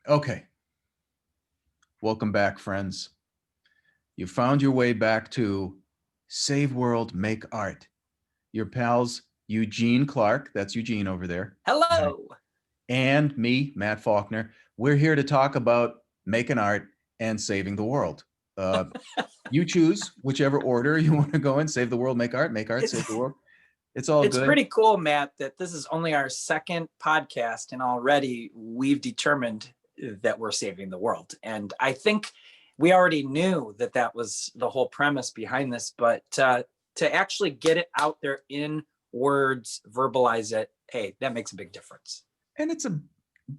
Okay, welcome back, friends. You found your way back to Save World, Make Art. Your pals, Eugene Clark, that's Eugene over there, Hello. and me, Matt Faulkner. We're here to talk about making art and saving the world. Uh, you choose whichever order you want to go in. Save the world, make art, save the It's world. It's all it's good. pretty cool, Matt, that this is only our second podcast and already we've determined that we're saving the world. And I think we already knew that that was the whole premise behind this, but to actually get it out there in words, verbalize it, hey, that makes a big difference. And it's a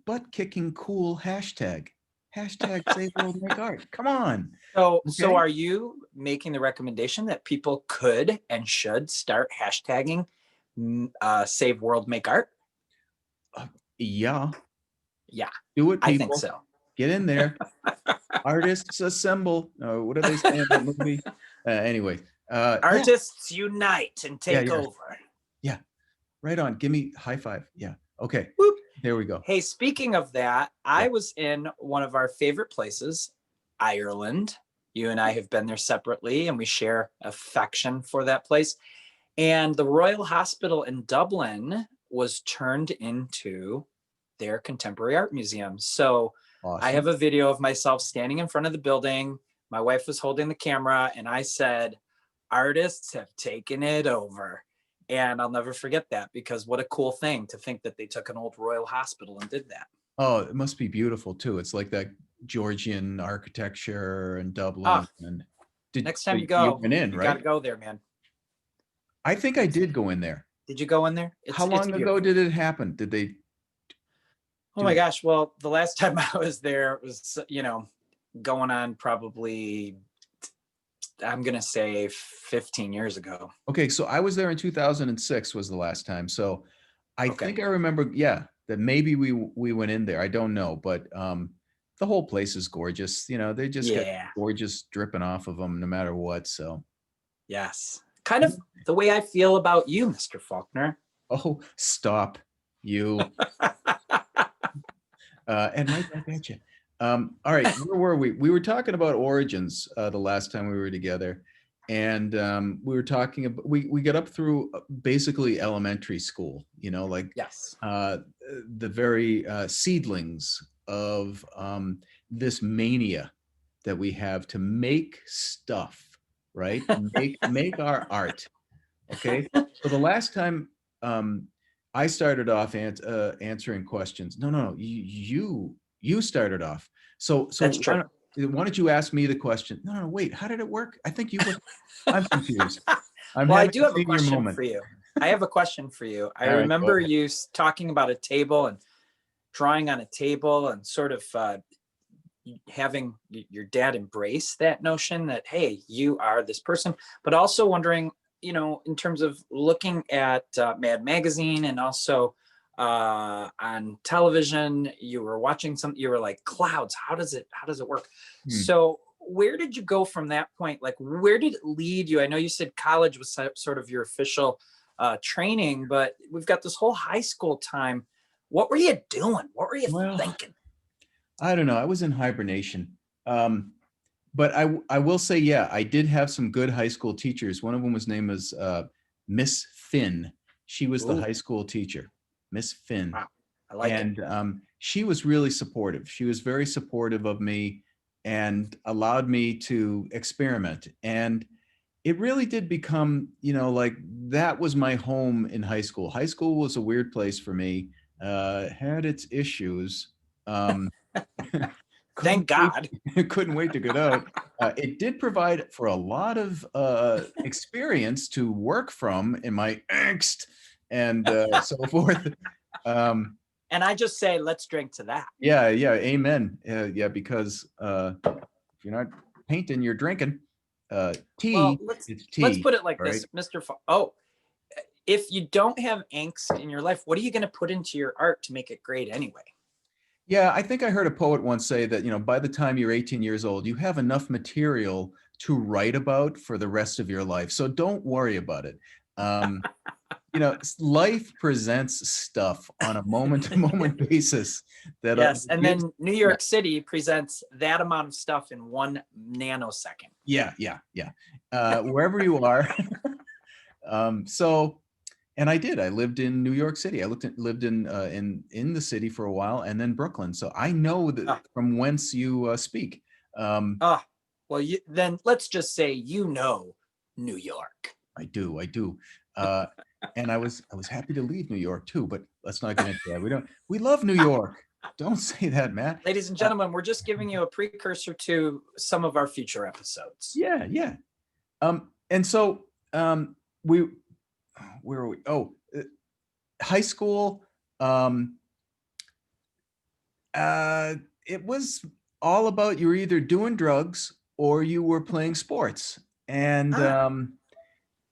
butt kicking cool hashtag. Hashtag save world, make art. Come on. So Okay. are you making the recommendation that people could and should start hashtagging Save World Make Art? Yeah. Yeah, Do it, I think people. so. Get in there. Artists assemble. What do they say in that movie? Anyway. Yeah. Artists unite and Yeah. take Yeah. over. Yeah. Right on. Give me high five. Yeah. Okay. Whoop. There we go. Hey, speaking of that, Yeah. I was in one of our favorite places, Ireland. You and I have been there separately, and we share affection for that place. And the Royal Hospital in Dublin was turned into their contemporary art museum. So I Awesome. have a video of myself standing in front of the building. My wife was holding the camera, and I said, artists have taken it over. And I'll never forget that, because what a cool thing to think that they took an old royal hospital and did that. Oh, it must be beautiful too. It's like that Georgian architecture in Dublin. Ah, And next so time you you go, went in, you got to right? go there, man. I think I It's did go in there. Did you go in there? How It's long ago beautiful. did it happen? Did they Oh my do? gosh. Well, the last time I was there was, going on probably, I'm going to say 15 years ago. Okay, so I was there in 2006 was the last time. So I Okay. think I remember, yeah, that maybe we went in there. I don't know, but the whole place is gorgeous. They just got Yeah. gorgeous dripping off of them no matter what. So, Yes. Kind of the way I feel about you, Mr. Faulkner. oh, stop you. And right back at you. All right, where were we? We were talking about origins the last time we were together, and we were talking about we got up through basically elementary school. Like Yes. uh, the very seedlings of this mania that we have to make stuff, right? Make our art. Okay, so the last time um, I started off answering questions. No, no, no. You started off. So That's true. why don't you ask me the question? No, no, wait. How did it work? I think you were. I'm confused. I'm Well, I having do a have a senior question moment. for you. I have a question for you. I All right, go remember ahead. you talking about a table and drawing on a table and sort of having your dad embrace that notion that, hey, you are this person, but also wondering, in terms of looking at Mad Magazine and also on television, you were watching you were like, clouds, how does it work? Hmm. So where did you go from that point? Like, where did it lead you? I know you said college was sort of your official training, but we've got this whole high school time. What were you doing? What were you Well, thinking? I don't know. I was in hibernation. But I will say, yeah, I did have some good high school teachers. One of them was named as Miss Finn. She was the Ooh, high school teacher, Miss Finn. wow. I like it. And she was really supportive. She was very supportive of me and allowed me to experiment. And it really did become, like that was my home in high school. High school was a weird place for me, had its issues. Um, couldn't Thank wait, God. couldn't wait to get out. It did provide for a lot of experience to work from in my angst and so forth. Um, And I just say, let's drink to that. yeah, yeah, amen. Yeah, because if you're not painting, you're drinking. Well, Tea, it's let's tea, put it like all right? this, Mr. Oh, if you don't have angst in your life, what are you going to put into your art to make it great anyway? Yeah, I think I heard a poet once say that, by the time you're 18 years old, you have enough material to write about for the rest of your life. So don't worry about it. Um, life presents stuff on a moment to moment basis that Yes. And gives, then New yeah, York City presents that amount of stuff in 1 nanosecond. yeah. Wherever you are. So, and I lived in New York City. I lived in the city for a while, and then Brooklyn. So I know that Ah, from whence you speak. Um, ah. Well, then let's just say, New York. I do. Uh, and I was happy to leave New York too, but let's not get into that. We love New York. Don't say that, Matt. Ladies and Uh, gentlemen, we're just giving you a precursor to some of our future episodes. yeah. And so we where are we? Oh, high school. Um, it was all about you were either doing drugs or you were playing sports. And Ah,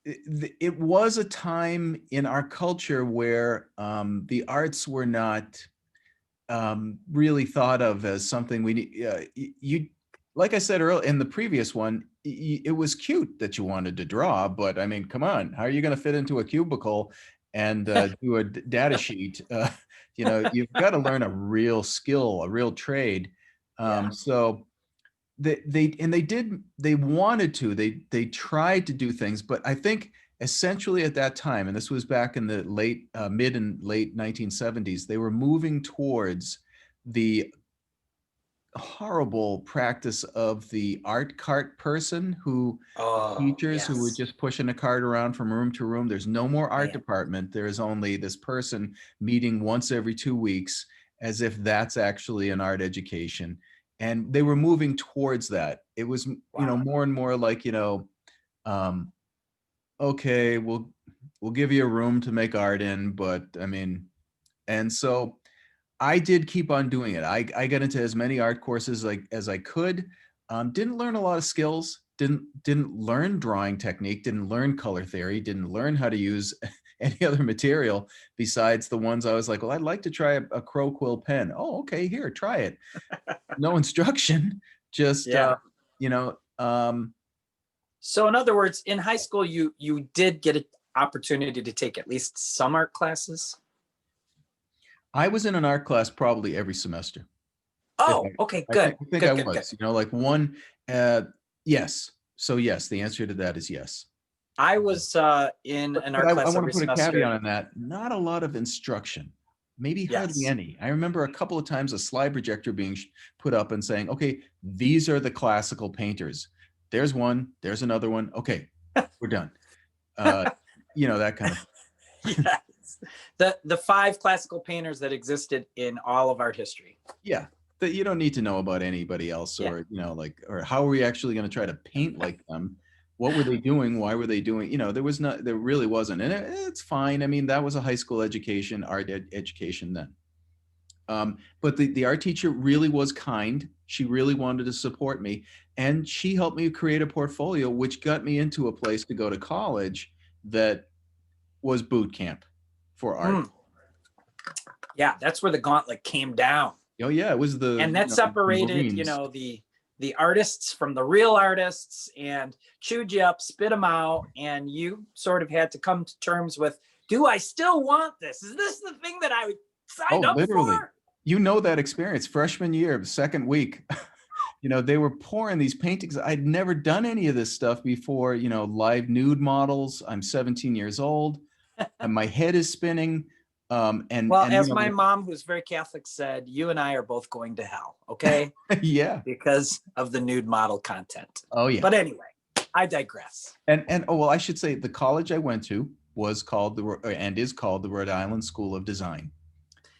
it was a time in our culture where the arts were not really thought of as something we need. You, like I said earlier in the previous one, it was cute that you wanted to draw, but I mean, come on, how are you going to fit into a cubicle and do a data sheet? You've got to learn a real skill, a real trade. yeah. So they wanted to, they tried to do things, but I think essentially at that time, and this was back in the mid and late 1970s, they were moving towards the horrible practice of the art cart person who Oh, teachers who were yes. just pushing a cart around from room to room. There's no more art Man. department. There is only this person meeting once every 2 weeks, as if that's actually an art education. And they were moving towards that. It was, Wow. more and more like, um, okay, we'll give you a room to make art in, but I mean, and so I did keep on doing it. I got into as many art courses like as I could. Didn't learn a lot of skills. Didn't learn drawing technique. Didn't learn color theory. Didn't learn how to use any other material besides the ones I was like, well, I'd like to try a crow quill pen. Oh, okay, here, try it. No instruction, just Yeah. you know. Um, So in other words, in high school, you did get an opportunity to take at least some art classes. I was in an art class probably every semester. If Oh, okay, good, I think I good, good, good. was, like one. Yes. So yes, the answer to that is yes. I was in But, an but art I class want to every put a caveat semester. on that. Not a lot of instruction, maybe hardly Yes. any. I remember a couple of times a slide projector being put up and saying, okay, these are the classical painters. There's one, there's another one. Okay, we're done. Uh, that kind of, Yes. The five classical painters that existed in all of art history. yeah, that you don't need to know about anybody else Yeah. or, or how are we actually going to try to paint like them? What were they doing? Why were they doing? There really wasn't. And it's fine. I mean, that was a high school education, art education then. But the art teacher really was kind. She really wanted to support me. And she helped me create a portfolio, which got me into a place to go to college that was boot camp for art. Mm. Yeah, that's where the gauntlet came down. Oh, yeah, it was And that the separated, Marines. the artists from the real artists and chewed you up, spit them out, and you sort of had to come to terms with, do I still want this? Is this the thing that I Oh, signed up literally. for? That experience, freshman year, second week. They were pouring these paintings. I'd never done any of this stuff before, live nude models. I'm 17 years old and my head is spinning. Well, And as my mom, who's very Catholic, said, you and I are both going to hell, okay? yeah. Because of the nude model content. Oh, yeah. But anyway, I digress. And oh, well, I should say the college I went to was called and is called the Rhode Island School of Design.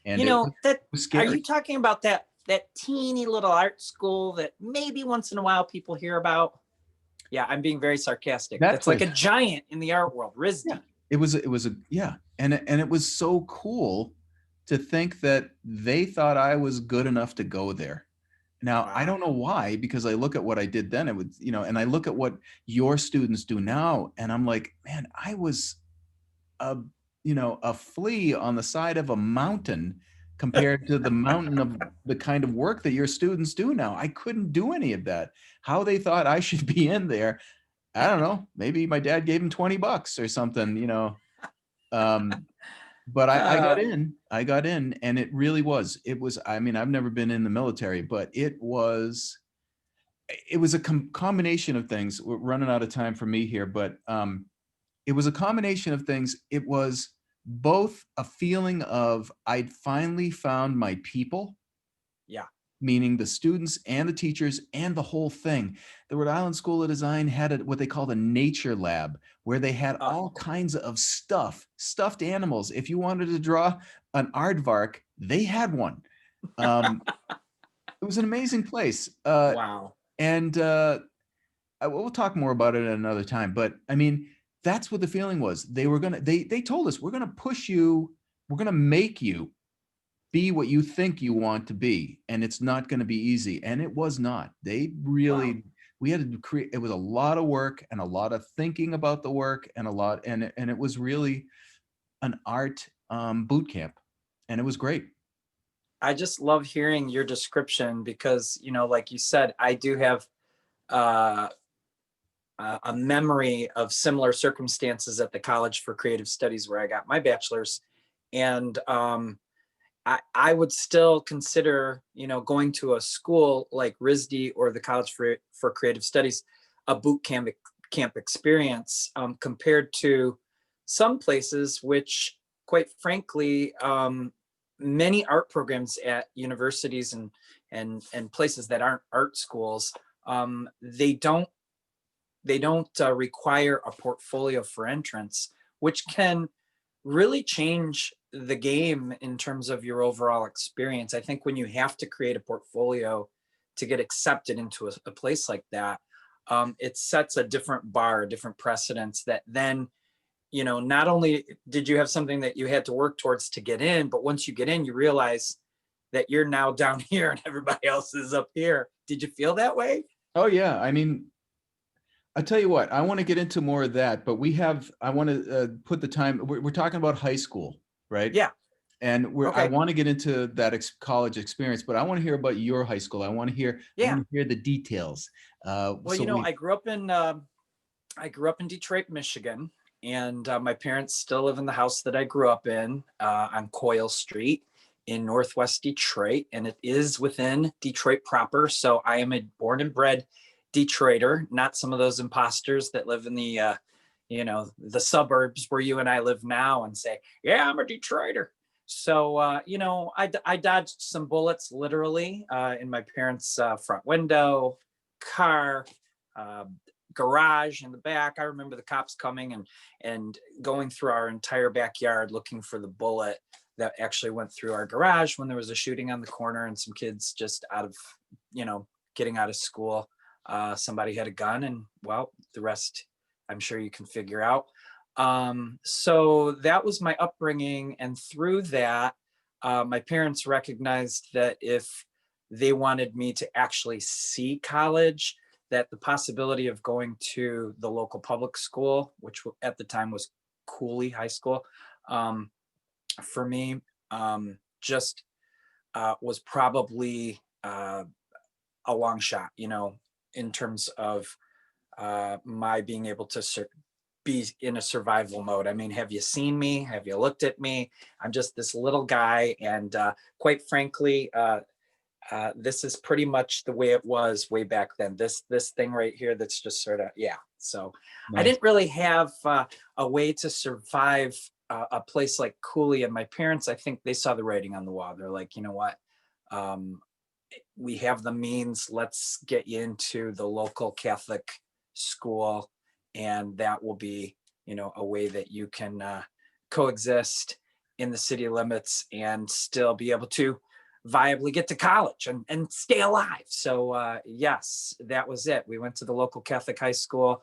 And it was Are scary. you talking about that teeny little art school that maybe once in a while people hear about? Yeah, I'm being very sarcastic. That's like a giant in the art world, RISD. Yeah. It was yeah. And it was so cool to think that they thought I was good enough to go there. Now, I don't know why, because I look at what I did then, it would, and I look at what your students do now, and I'm like, man, I was a flea on the side of a mountain compared to the mountain of the kind of work that your students do now. I couldn't do any of that. How they thought I should be in there, I don't know. Maybe my dad gave him $20 or something, But Uh, I got in, and it was, I mean, I've never been in the military, but it was a combination of things. We're running out of time for me here, but it was a combination of things. It was both a feeling of I'd finally found my people, yeah. meaning the students and the teachers and the whole thing. The Rhode Island School of Design had what they called a nature lab, where they had Uh, all kinds of stuffed animals. If you wanted to draw an aardvark, they had one. Um, it was an amazing place. wow. And we'll talk more about it at another time. But I mean, that's what the feeling was. They told us, we're gonna push you, we're gonna make you be what you think you want to be, and it's not going to be easy. And it was not. They Wow. really, we had to create, it was a lot of work and a lot of thinking about the work, and it was really an art boot camp, and it was great. I just love hearing your description because, like you said, I do have uh, a memory of similar circumstances at the College for Creative Studies where I got my bachelor's. And I would still consider, going to a school like RISD or the College for Creative Studies a boot camp experience, compared to some places which, quite frankly, many art programs at universities and places that aren't art schools, they don't require a portfolio for entrance, which can really change the game in terms of your overall experience. I think when you have to create a portfolio to get accepted into a place like that, it sets a different bar, a different precedence that then, not only did you have something that you had to work towards to get in, but once you get in, you realize that you're now down here and everybody else is up here. Did you feel that way? Oh yeah, I mean, I tell you what, I want to get into more of that, but I want to put the time. We're talking about high school, right? Yeah. And I Okay. want to get into that college experience, but I want to hear about your high school. I Yeah. want to hear the details. Well, So we, I grew up in Detroit, Michigan, and my parents still live in the house that I grew up in, on Coyle Street in Northwest Detroit, and it is within Detroit proper. So I am a born and bred Detroiter, not some of those imposters that live in the suburbs where you and I live now and say, "Yeah, I'm a Detroiter." So I dodged some bullets literally, in my parents' front window, car. Uh, Garage in the back. I remember the cops coming and going through our entire backyard looking for the bullet that actually went through our garage when there was a shooting on the corner and some kids just out of, getting out of school. Somebody had a gun, and well, the rest I'm sure you can figure out. So that was my upbringing. And through that, my parents recognized that if they wanted me to actually see college, that the possibility of going to the local public school, which at the time was Cooley High School, um, for me, just was probably a long shot, in terms of my being able to be in a survival mode. I mean, have you seen me? Have you looked at me? I'm just this little guy. And quite frankly, this is pretty much the way it was way back then. This thing right here, that's just sort of, yeah. So I nice. didn't really have a way to survive a place like Cooley. And my parents, I think they saw the writing on the wall. They're like, you know what? Um, we have the means. Let's get you into the local Catholic school, and that will be, a way that you can coexist in the city limits and still be able to viably get to college and stay alive. So yes, that was it. We went to the local Catholic high school,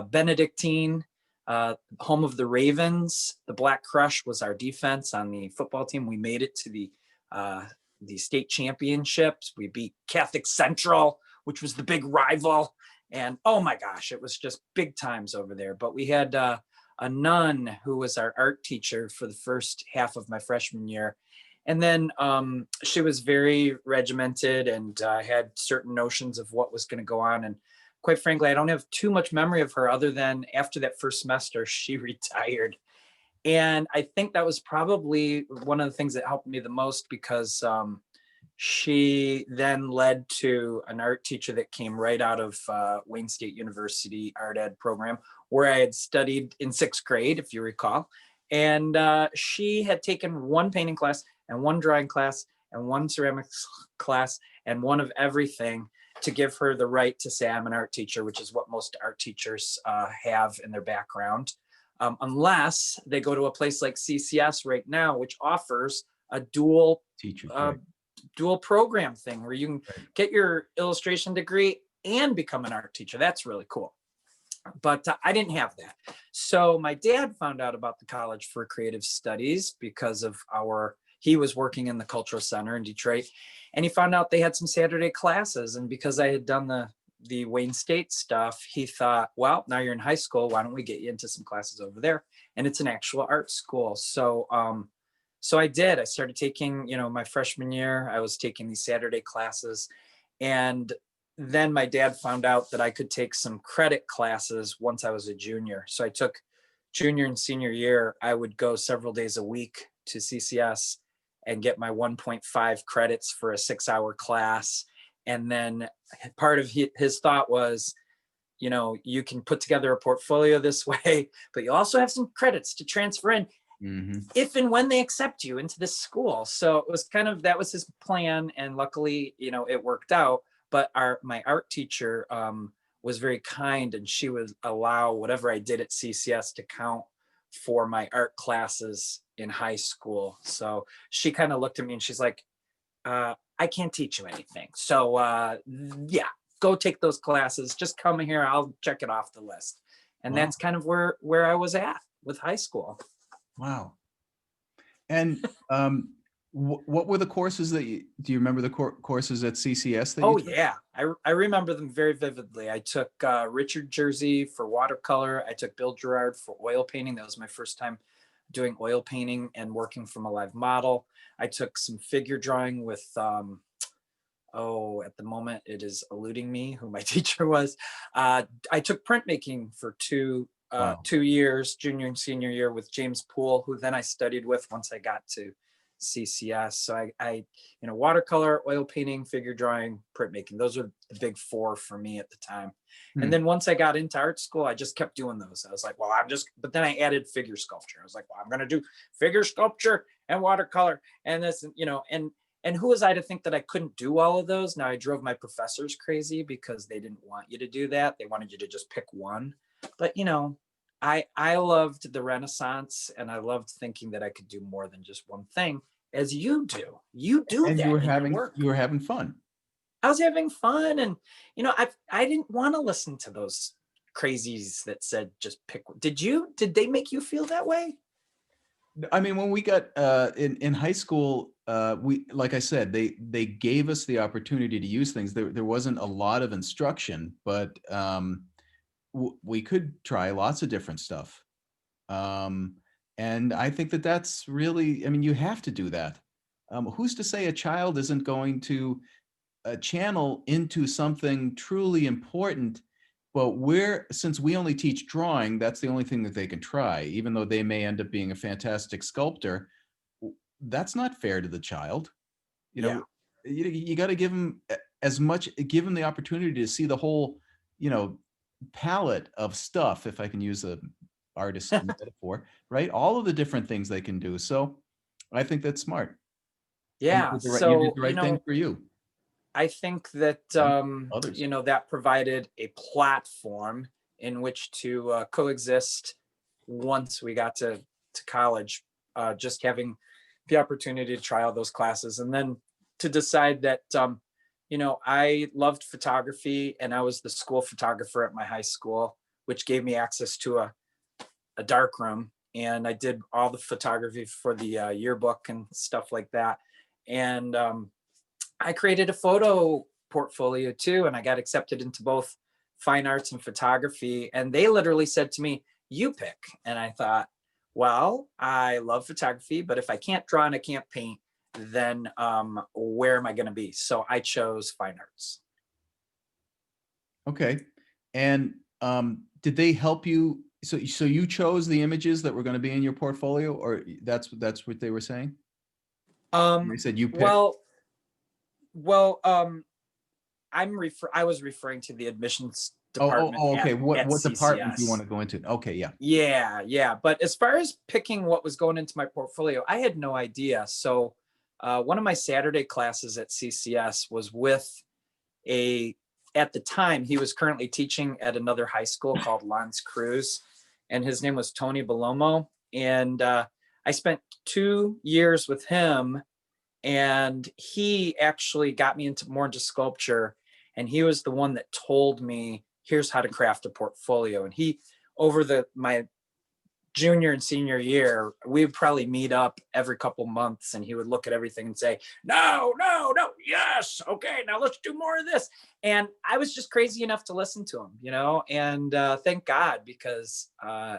Benedictine, home of the Ravens. The Black Crush was our defense on the football team. We made it to the state championships. We beat Catholic Central, which was the big rival. And oh my gosh, it was just big times over there. But we had a nun who was our art teacher for the first half of my freshman year. And then she was very regimented and had certain notions of what was going to go on. And quite frankly, I don't have too much memory of her other than after that first semester, she retired. And I think that was probably one of the things that helped me the most, because she then led to an art teacher that came right out of Wayne State University art ed program, where I had studied in sixth grade, if you recall. And she had taken one painting class and one drawing class and one ceramics class and one of everything, to give her the right to say I'm an art teacher, which is what most art teachers have in their background, unless they go to a place like CCS right now, which offers a Teachers, uh, right? dual program thing where you can Right. get your illustration degree and become an art teacher. That's really cool. But I didn't have that. So my dad found out about the College for Creative Studies because of he was working in the Cultural Center in Detroit, and he found out they had some Saturday classes. And because I had done the Wayne State stuff, he thought, well, now you're in high school, why don't we get you into some classes over there? And it's an actual art school. So I did. I started taking, my freshman year, I was taking these Saturday classes. And then my dad found out that I could take some credit classes once I was a junior. So I took junior and senior year. I would go several days a week to CCS and get my 1.5 credits for a 6-hour class. And then part of his thought was, you can put together a portfolio this way, but you also have some credits to transfer in Mm-hmm. if and when they accept you into this school. So it was that was his plan. And luckily, it worked out. But my art teacher was very kind, and she would allow whatever I did at CCS to count for my art classes in high school. So she kind of looked at me and she's like, I can't teach you anything. So yeah, go take those classes. Just come here. I'll check it off the list. And Wow. that's kind of where I was at with high school. Wow. And what were the courses do you remember the courses at CCS that you Oh took? yeah, I remember them very vividly. I took Richard Jersey for watercolor. I took Bill Gerard for oil painting. That was my first time doing oil painting and working from a live model. I took some figure drawing with at the moment it is eluding me who my teacher was. I took printmaking for Wow. 2 years, junior and senior year, with James Poole, who then I studied with once I got to CCS. So I watercolor, oil painting, figure drawing, printmaking. Those are the big four for me at the time. And Hmm. then once I got into art school, I just kept doing those. I was like, but then I added figure sculpture. I was like, well, I'm going to do figure sculpture and watercolor and this, and who was I to think that I couldn't do all of those? Now I drove my professors crazy because they didn't want you to do that. They wanted you to just pick one. But I loved the Renaissance, and I loved thinking that I could do more than just one thing, as you do. You do And that in your work. you were having fun. I was having fun, and I didn't want to listen to those crazies that said just pick. Did they make you feel that way? I mean, when we got in high school, we, like I said, they gave us the opportunity to use things. There wasn't a lot of instruction, but we could try lots of different stuff. Um, and I think that's really, I mean, you have to do that. Who's to say a child isn't going to channel into something truly important? But since we only teach drawing, that's the only thing that they can try, even though they may end up being a fantastic sculptor. That's not fair to the child. You Yeah. know, you got to give them give them the opportunity to see the whole, you know, palette of stuff, if I can use a artist metaphor, right? All of the different things they can do. So I think that's smart. And Yeah. you did So, the right thing for you, I think that right? Others. that provided a platform in which to coexist once we got to college, just having the opportunity to try all those classes, and then to decide that I loved photography, and I was the school photographer at my high school, which gave me access to a dark room, and I did all the photography for the yearbook and stuff like that. And I created a photo portfolio too, and I got accepted into both fine arts and photography. And they literally said to me, "You pick." And I thought, well, I love photography, but if I can't draw and I can't paint, then where am I going to be? So I chose fine arts. Okay. And did they help you? So you chose the images that were going to be in your portfolio, or that's what they were saying? They Um, said you picked. well, well, I was referring to the admissions department Okay. What at department do you want CCS. to go into? Okay, yeah. Yeah, yeah. But as far as picking what was going into my portfolio, I had no idea. So one of my Saturday classes at CCS was with a, at the time, he was currently teaching at another high school called Lance Cruz, and his name was Tony Belomo. And I spent 2 years with him, and he actually got me into more into sculpture. And he was the one that told me, here's how to craft a portfolio. And he, over my junior and senior year, we would probably meet up every couple months, and he would look at everything and say, no, no, no, yes, okay, now let's do more of this. And I was just crazy enough to listen to him, and thank God, because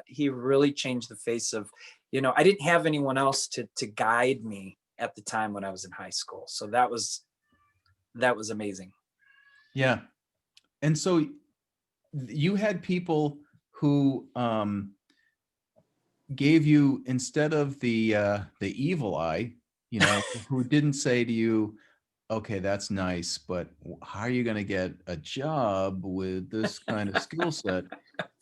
he really changed the face of, I didn't have anyone else to guide me at the time when I was in high school. So that was amazing. Yeah. And so you had people who gave you, instead of the evil eye, who didn't say to you, okay, that's nice, but how are you going to get a job with this kind of skill set?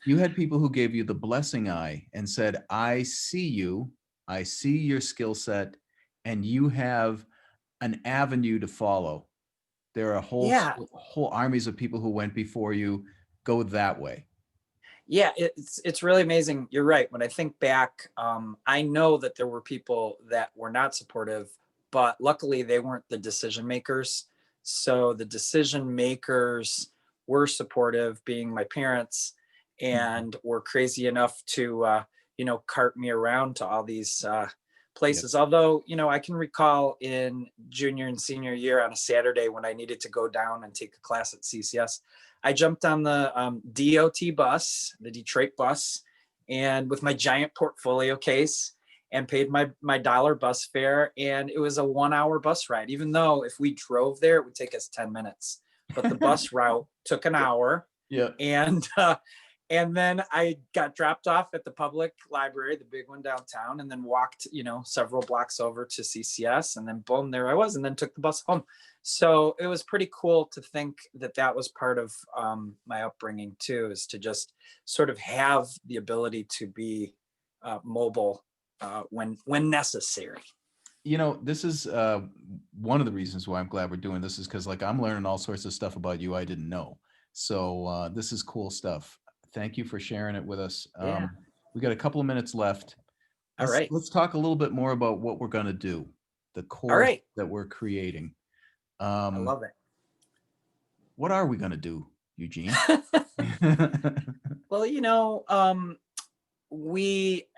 You had people who gave you the blessing eye and said, I see you, I see your skill set, and you have an avenue to follow. There are Yeah. whole armies of people who went before you. Go that way. Yeah, it's really amazing. You're right. When I think back, I know that there were people that were not supportive, but luckily they weren't the decision makers. So the decision makers were supportive, being my parents, Mhm. and were crazy enough to cart me around to all these Yep. places. Although, I can recall in junior and senior year on a Saturday when I needed to go down and take a class at CCS, I jumped on the DOT bus, the Detroit bus, and with my giant portfolio case, and paid my dollar bus fare. And it was a 1 hour bus ride, even though if we drove there, it would take us 10 minutes. But the bus route took an hour. Yeah. And and then I got dropped off at the public library, the big one downtown, and then walked, several blocks over to CCS, and then boom, there I was, and then took the bus home. So it was pretty cool to think that that was part of my upbringing too, is to just sort of have the ability to be mobile when necessary. This is one of the reasons why I'm glad we're doing this, is because like I'm learning all sorts of stuff about you I didn't know. So this is cool stuff. Thank you for sharing it with us. Yeah. We got a couple of minutes left. All right. Let's talk a little bit more about what we're going to do, the All course right. that we're creating. I love it. What are we going to do, Eugene? Well,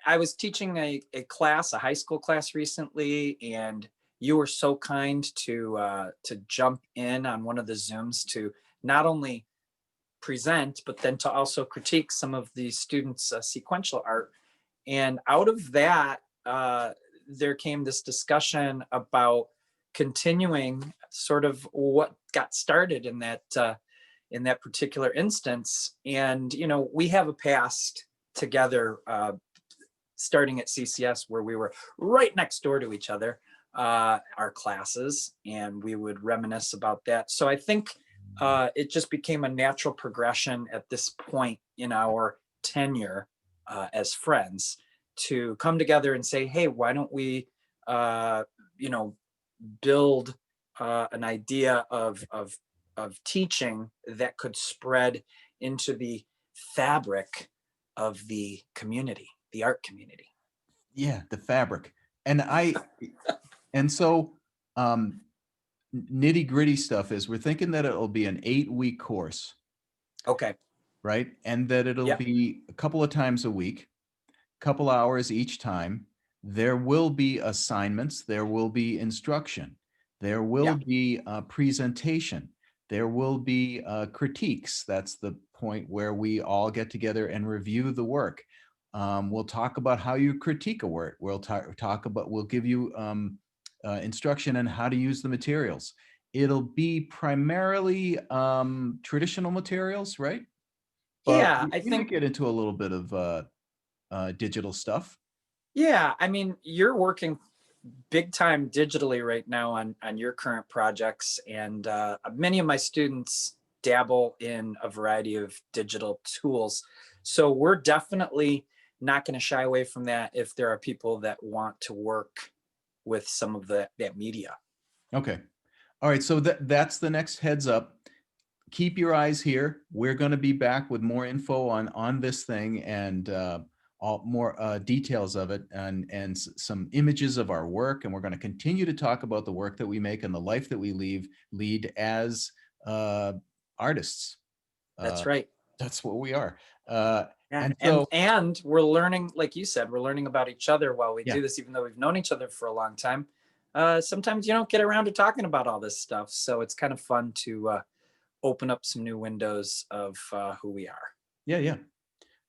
I was teaching a class, a high school class recently, and you were so kind to jump in on one of the Zooms to not only present, but then to also critique some of the students' sequential art. And out of that, there came this discussion about continuing sort of what got started in that particular instance. And we have a past together, starting at CCS, where we were right next door to each other, our classes, and we would reminisce about that. So I think it just became a natural progression at this point in our tenure as friends to come together and say, hey, why don't we, you know, build an idea of teaching that could spread into the fabric of the community, the art community. Yeah, the fabric. And and so nitty gritty stuff is we're thinking that it'll be an 8-week course, Okay. right? And that it'll Yep. be a couple of times a week, couple hours each time. There will be assignments, there will be instruction, there will Yeah. be presentation, there will be critiques. That's the point where we all get together and review the work. We'll talk about how you critique a work. We'll give you instruction on how to use the materials. It'll be primarily traditional materials, right? But Yeah. I we might think get into a little bit of digital stuff. Yeah, I mean, you're working big time digitally right now on your current projects, and many of my students dabble in a variety of digital tools. So we're definitely not going to shy away from that if there are people that want to work with some of that media. Okay. All right. So that's the next heads up. Keep your eyes here. We're going to be back with more info on this thing, and all more details of it, and some images of our work. And we're going to continue to talk about the work that we make and the life that we lead as artists. That's Uh, right. that's what we are. Uh, Yeah, and and so, and we're learning, like you said, we're learning about each other while we yeah, do this, even though we've known each other for a long time. Sometimes you don't get around to talking about all this stuff, so it's kind of fun to open up some new windows of who we are. yeah, yeah.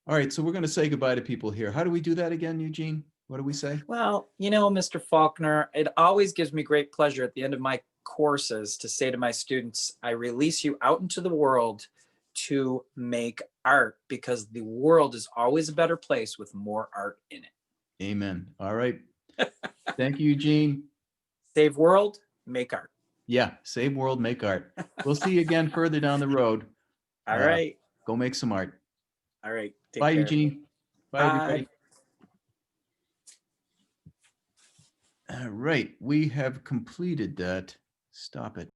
All right. So we're going to say goodbye to people here. How do we do that again, Eugene? What do we say? Well, Mr. Faulkner, it always gives me great pleasure at the end of my courses to say to my students, I release you out into the world to make art, because the world is always a better place with more art in it. Amen. All right. Thank you, Eugene. Save world, make art. Yeah, save world, make art. We'll see you again further down the road. All Uh, right. go make some art. All right. Take Bye, care. Eugene. Bye, Bye. everybody. All right, we have completed that. Stop it.